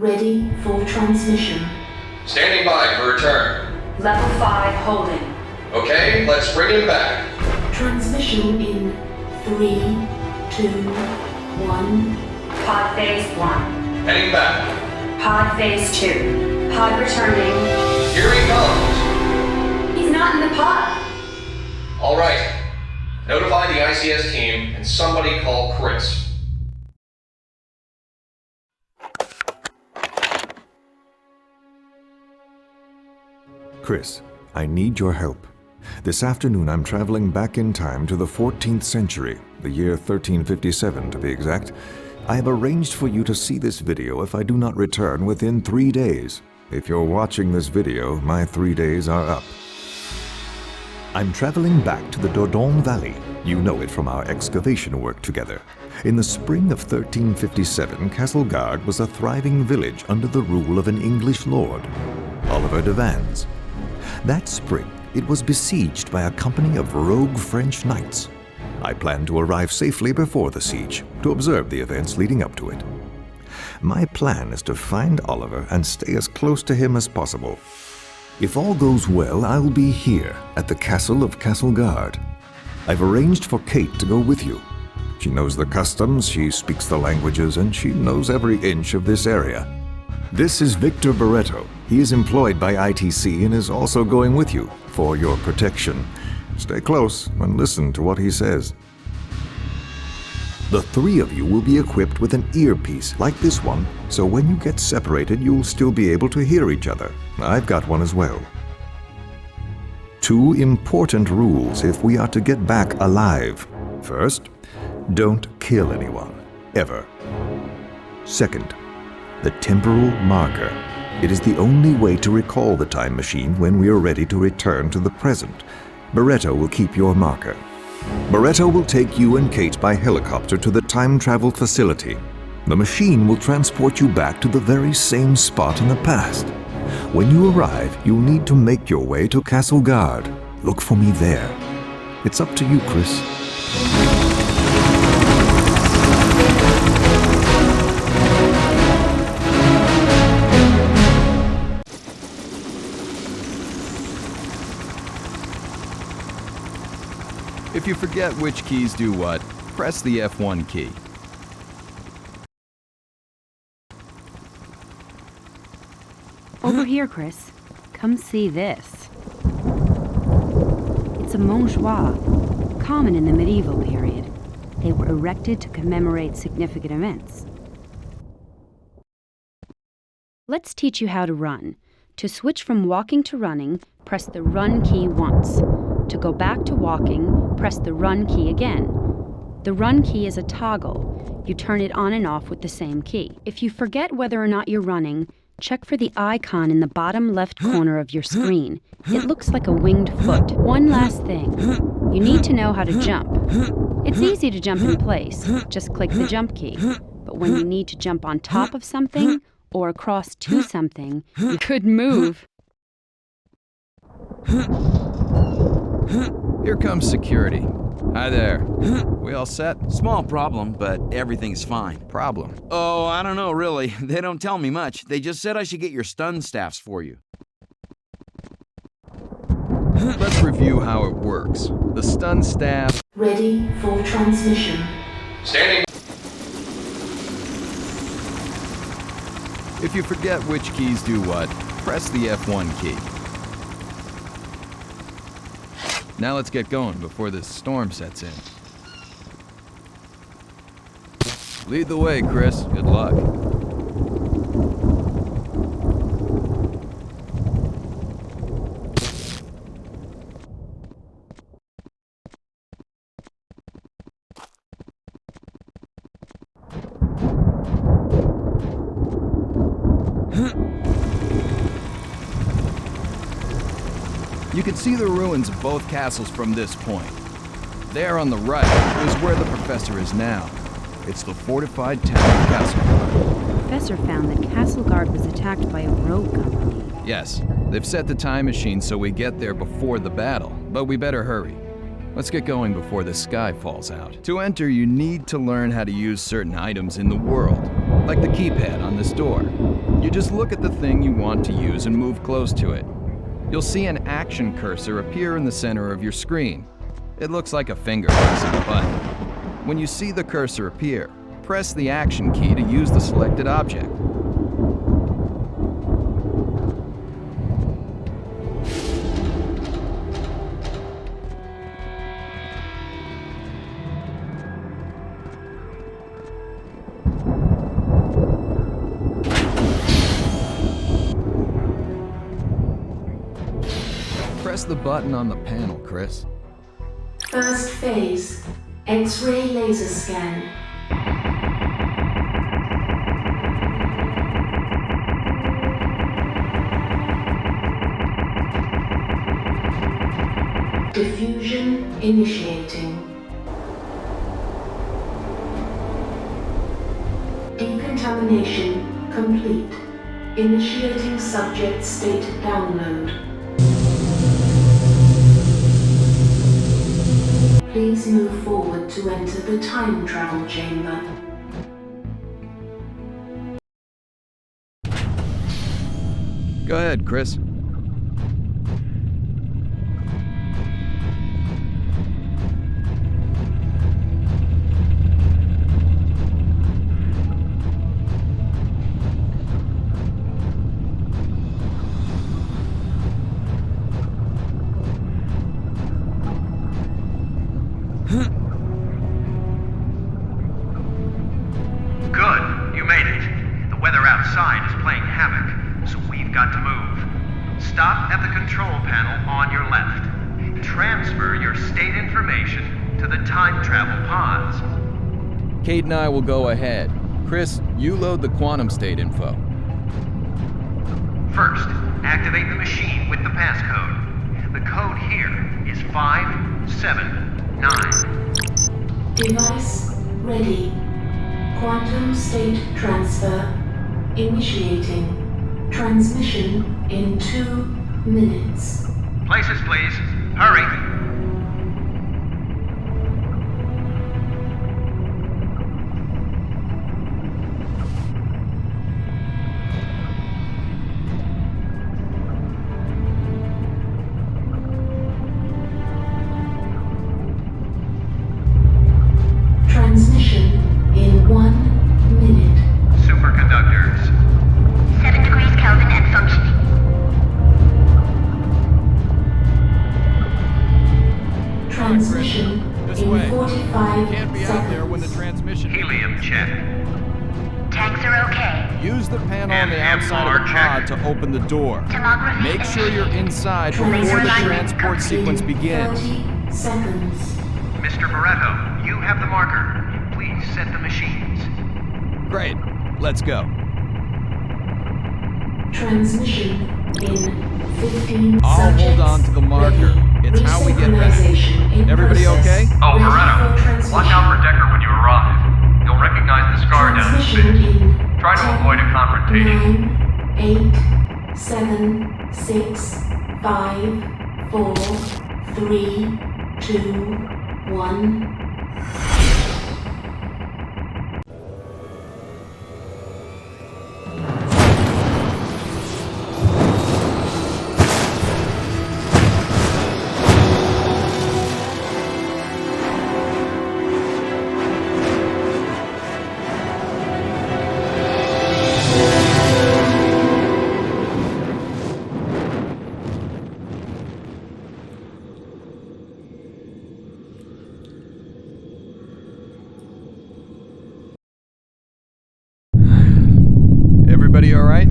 Ready for transmission. Standing by for return. Level 5 holding. Okay, let's bring him back. Transmission in 3, 2, 1. Pod phase 1. Heading back. Pod phase 2. Pod returning. Here he comes. He's not in the pod. All right. Notify the ICS team and somebody call Chris. Chris, I need your help. This afternoon I'm traveling back in time to the 14th century, the year 1357 to be exact. I have arranged for you to see this video if I do not return within 3 days. If you're watching this video, my 3 days are up. I'm traveling back to the Dordogne Valley. You know it from our excavation work together. In the spring of 1357, Castlegar was a thriving village under the rule of an English lord, Oliver de Vannes. That spring, it was besieged by a company of rogue French knights. I planned to arrive safely before the siege, to observe the events leading up to it. My plan is to find Oliver and stay as close to him as possible. If all goes well, I'll be here at the castle of Castlegar. I've arranged for Kate to go with you. She knows the customs, she speaks the languages, and she knows every inch of this area. This is Victor Barreto. He is employed by ITC and is also going with you for your protection. Stay close and listen to what he says. The three of you will be equipped with an earpiece like this one, so when you get separated, you'll still be able to hear each other. I've got one as well. 2 important rules if we are to get back alive. First, don't kill anyone, ever. Second, the temporal marker. It is the only way to recall the time machine when we are ready to return to the present. Barreto will keep your marker. Barreto will take you and Kate by helicopter to the time travel facility. The machine will transport you back to the very same spot in the past. When you arrive, you'll need to make your way to Castlegar. Look for me there. It's up to you, Chris. If you forget which keys do what, press the F1 key. Over here, Chris. Come see this. It's a montjoie, common in the medieval period. They were erected to commemorate significant events. Let's teach you how to run. To switch from walking to running, press the run key once. To go back to walking, press the run key again. The run key is a toggle. You turn it on and off with the same key. If you forget whether or not you're running, check for the icon in the bottom left corner of your screen. It looks like a winged foot. One last thing. You need to know how to jump. It's easy to jump in place. Just click the jump key. But when you need to jump on top of something or across to something, you could move. Here comes security. Hi there. We all set? Small problem, but everything's fine. Problem? Oh, I don't know, really. They don't tell me much. They just said I should get your stun staffs for you. Let's review how it works. The stun staff... Ready for transmission. Standing. If you forget which keys do what, press the F1 key. Now let's get going before this storm sets in. Lead the way, Chris. Good luck. You can see the ruins of both castles from this point. There on the right is where the professor is now. It's the fortified town of Castlegar. The professor found that Castlegar was attacked by a rogue company. Yes, they've set the time machine so we get there before the battle, but we better hurry. Let's get going before the sky falls out. To enter, you need to learn how to use certain items in the world. like the keypad on this door. You just look at the thing you want to use and move close to it. You'll see an action cursor appear in the center of your screen. It looks like a finger pressing a button. When you see the cursor appear, press the action key to use the selected object. Press the button on the panel, Chris. First phase, X-ray laser scan. Diffusion initiating. Decontamination complete. Initiating subject state download. Please move forward to enter the time travel chamber. Go ahead, Chris. Good, you made it. The weather outside is playing havoc, so we've got to move. Stop at the control panel on your left. Transfer your state information to the time travel pods. Kate and I will go ahead. Chris, you load the quantum state info. First, activate the machine with the passcode. The code here is 579. Device ready. Quantum state transfer initiating. Transmission in 2 minutes. Places, please. Hurry. Transmission in 1 minute. Superconductors. 7 degrees Kelvin and functioning. Transmission This in way. 45 Can't be out there when the seconds. transmission... Helium check. Tanks are okay. Use the panel on the NMR outside of the pod check. to open the door. Tomography. Make sure you're inside before the transport sequence begins. 30 seconds. Mr. Barreto, you have the marker. Please set the machines. Great. Let's go. Transmission in 15 I'll hold subjects. on to the marker. Ready. It's how we get ready. Resynchronization in Everybody process. okay? Oh, Ready Barreto, for transmission. watch out for Decker when you arrive. You'll recognize the scar down his Transmission face. in Try to 10, avoid a confrontation. 9, 8, 7, 6, 5, 4, 3, 2, 1. Everybody all right?